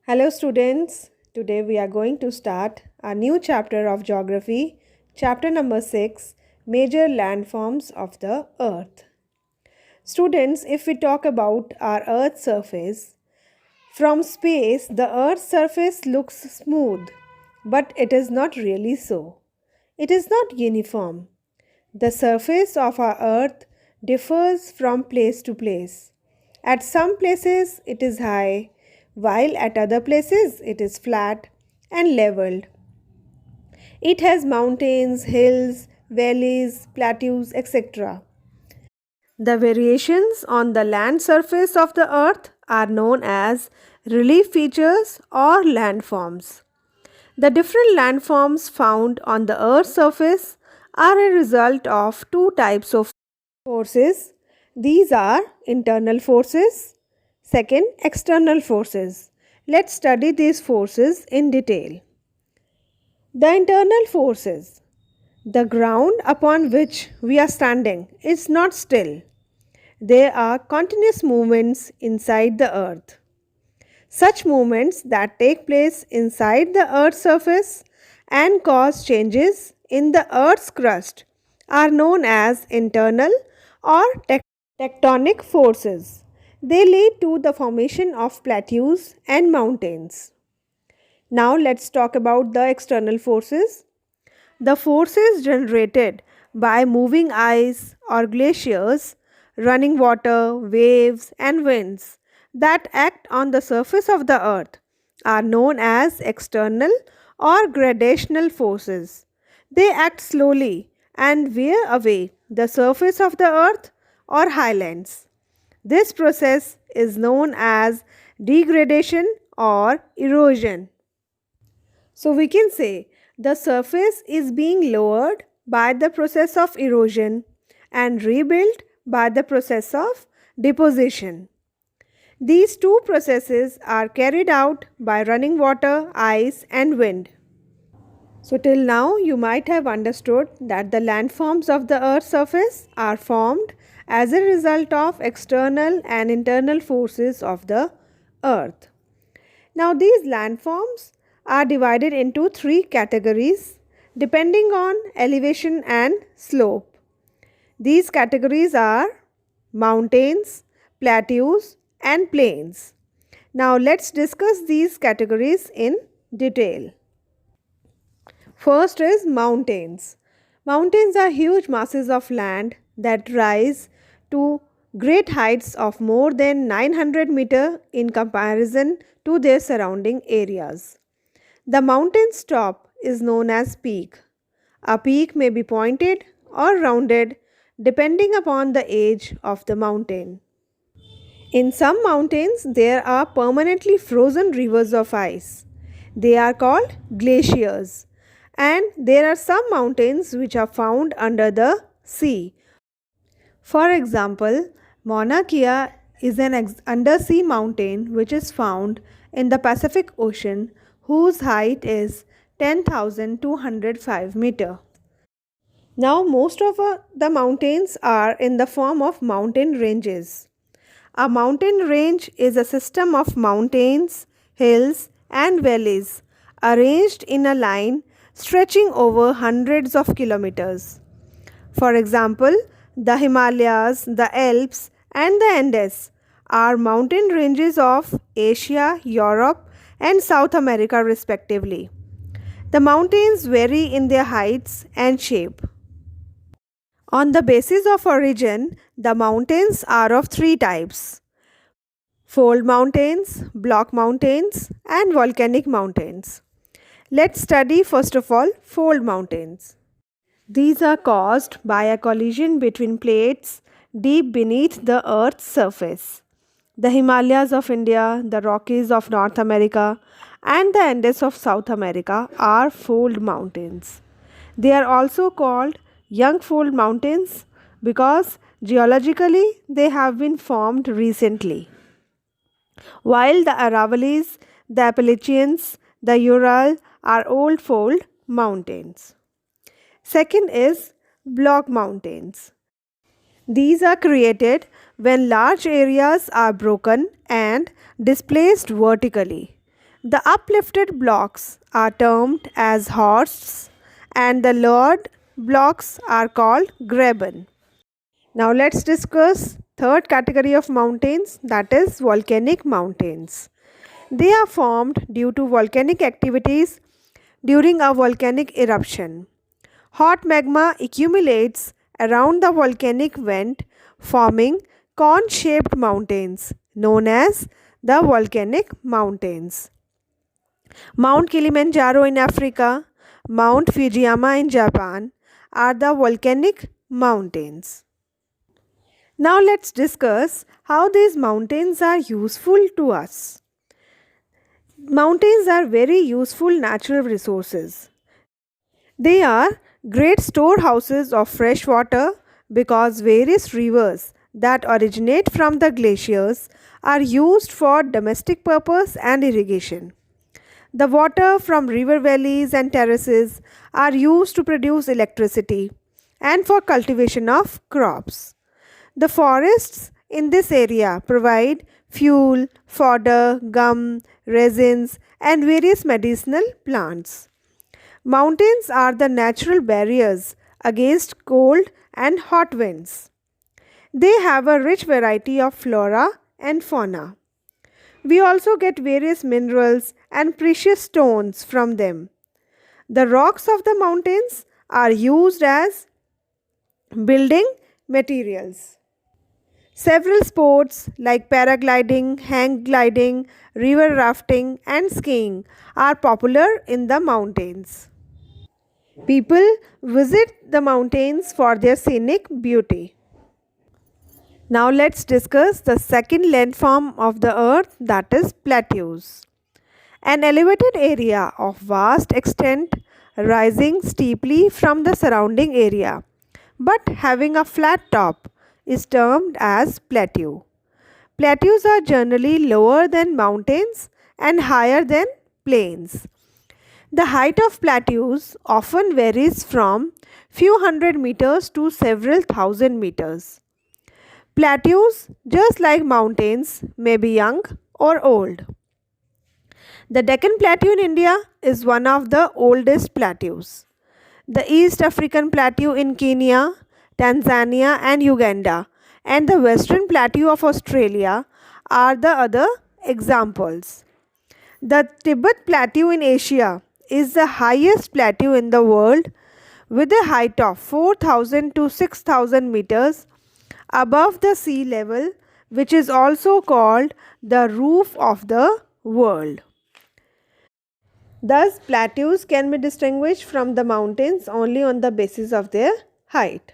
Hello, students. Today we are going to start a new chapter of geography, chapter number 6, Major Landforms of the Earth. Students, if we talk about our Earth's surface, from space the Earth's surface looks smooth, but it is not really so. It is not uniform. The surface of our Earth differs from place to place. At some places it is high, while at other places it is flat and leveled. It has mountains, hills, valleys, plateaus, etc. The variations on the land surface of the Earth are known as relief features or landforms. The different landforms found on the Earth's surface are a result of two types of forces. These are internal forces, second, external forces. Let's study these forces in detail. The internal forces. The ground upon which we are standing is not still. There are continuous movements inside the earth. Such movements that take place inside the earth's surface and cause changes in the earth's crust are known as internal or tectonic forces. They lead to the formation of plateaus and mountains. Now let's talk about the external forces. The forces generated by moving ice or glaciers, running water, waves, and winds that act on the surface of the earth are known as external or gradational forces. They act slowly and wear away the surface of the earth or highlands. This process is known as degradation or erosion. So we can say the surface is being lowered by the process of erosion and rebuilt by the process of deposition. These two processes are carried out by running water, ice, and wind. So, till now, you might have understood that the landforms of the Earth's surface are formed as a result of external and internal forces of the Earth. Now, these landforms are divided into three categories depending on elevation and slope. These categories are mountains, plateaus, and plains. Now, let's discuss these categories in detail. First is mountains. Mountains are huge masses of land that rise to great heights of more than 900 meter in comparison to their surrounding areas. The mountain's top is known as peak. A peak may be pointed or rounded depending upon the age of the mountain. In some mountains, there are permanently frozen rivers of ice. They are called glaciers. And there are some mountains which are found under the sea. For example, Mauna Kea is an undersea mountain which is found in the Pacific Ocean, whose height is 10,205 meter. Now, most of the mountains are in the form of mountain ranges. A mountain range is a system of mountains, hills, and valleys arranged in a line stretching over hundreds of kilometers. For example, the Himalayas, the Alps, and the Andes are mountain ranges of Asia, Europe, and South America, respectively. The mountains vary in their heights and shape. On the basis of origin, the mountains are of three types: fold mountains, block mountains, and volcanic mountains. Let's study first of all fold mountains. These are caused by a collision between plates deep beneath the Earth's surface. The Himalayas of India, the Rockies of North America, and the Andes of South America are fold mountains. They are also called young fold mountains because geologically they have been formed recently. While the Aravallis, the Appalachians, the Ural are old fold mountains. Second is block mountains. These are created when large areas are broken and displaced vertically. The uplifted blocks are termed as horsts and the lowered blocks are called graben. Now let's discuss third category of mountains, that is volcanic mountains. They are formed due to volcanic activities during a volcanic eruption. Hot magma accumulates around the volcanic vent, forming cone-shaped mountains known as the volcanic mountains. Mount Kilimanjaro in Africa, Mount Fujiyama in Japan are the volcanic mountains. Now let's discuss how these mountains are useful to us. Mountains are very useful natural resources. They are great storehouses of fresh water because various rivers that originate from the glaciers are used for domestic purpose and irrigation. The water from river valleys and terraces are used to produce electricity and for cultivation of crops. The forests in this area provide fuel, fodder, gum, resins, and various medicinal plants. Mountains are the natural barriers against cold and hot winds. They have a rich variety of flora and fauna. We also get various minerals and precious stones from them. The rocks of the mountains are used as building materials. Several sports like paragliding, hang gliding, river rafting, and skiing are popular in the mountains. People visit the mountains for their scenic beauty. Now let's discuss the second landform of the earth, that is plateaus. An elevated area of vast extent rising steeply from the surrounding area but having a flat top is termed as plateau. Plateaus are generally lower than mountains and higher than plains. The height of plateaus often varies from few hundred meters to several thousand meters. Plateaus, just like mountains, may be young or old. The Deccan Plateau in India is one of the oldest plateaus. The East African Plateau in Kenya, Tanzania, and Uganda, and the Western Plateau of Australia are the other examples. The Tibet Plateau in Asia is the highest plateau in the world with a height of 4,000 to 6,000 meters above the sea level, which is also called the roof of the world. Thus, plateaus can be distinguished from the mountains only on the basis of their height.